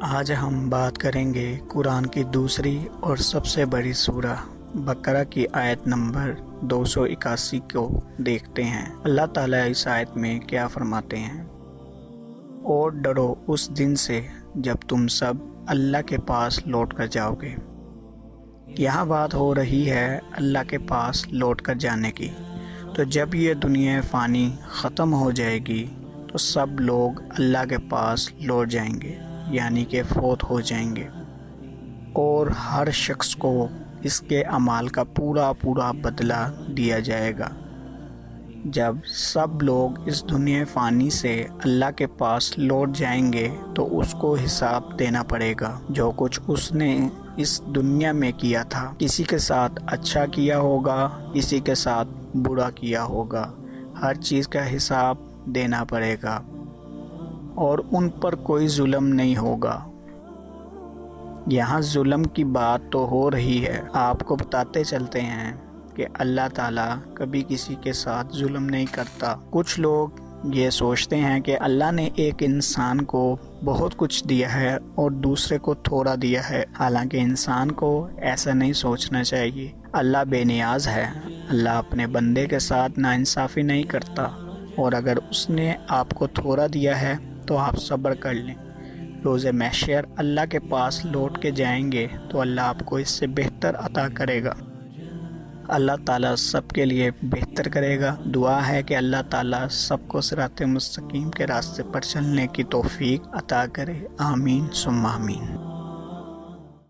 آج ہم بات کریں گے قرآن کی دوسری اور سب سے بڑی سورہ بقرہ کی آیت نمبر 281 کو دیکھتے ہیں۔ اللہ تعالیٰ اس آیت میں کیا فرماتے ہیں؟ اور ڈرو اس دن سے جب تم سب اللہ کے پاس لوٹ کر جاؤ گے۔ یہاں بات ہو رہی ہے اللہ کے پاس لوٹ کر جانے کی۔ تو جب یہ دنیا فانی ختم ہو جائے گی تو سب لوگ اللہ کے پاس لوٹ جائیں گے، یعنی کہ فوت ہو جائیں گے، اور ہر شخص کو اس کے اعمال کا پورا بدلہ دیا جائے گا۔ جب سب لوگ اس دنیا فانی سے اللہ کے پاس لوٹ جائیں گے تو اس کو حساب دینا پڑے گا، جو کچھ اس نے اس دنیا میں کیا تھا۔ کسی کے ساتھ اچھا کیا ہوگا، کسی کے ساتھ برا کیا ہوگا، ہر چیز کا حساب دینا پڑے گا، اور ان پر کوئی ظلم نہیں ہوگا۔ یہاں ظلم کی بات تو ہو رہی ہے، آپ کو بتاتے چلتے ہیں کہ اللہ تعالیٰ کبھی کسی کے ساتھ ظلم نہیں کرتا۔ کچھ لوگ یہ سوچتے ہیں کہ اللہ نے ایک انسان کو بہت کچھ دیا ہے اور دوسرے کو تھوڑا دیا ہے، حالانکہ انسان کو ایسا نہیں سوچنا چاہیے۔ اللہ بے نیاز ہے، اللہ اپنے بندے کے ساتھ ناانصافی نہیں کرتا، اور اگر اس نے آپ کو تھوڑا دیا ہے تو آپ صبر کر لیں۔ روز محشر اللہ کے پاس لوٹ کے جائیں گے تو اللہ آپ کو اس سے بہتر عطا کرے گا۔ اللہ تعالیٰ سب کے لیے بہتر کرے گا۔ دعا ہے کہ اللہ تعالیٰ سب کو صراط مستقیم کے راستے پر چلنے کی توفیق عطا کرے۔ آمین ثم آمین۔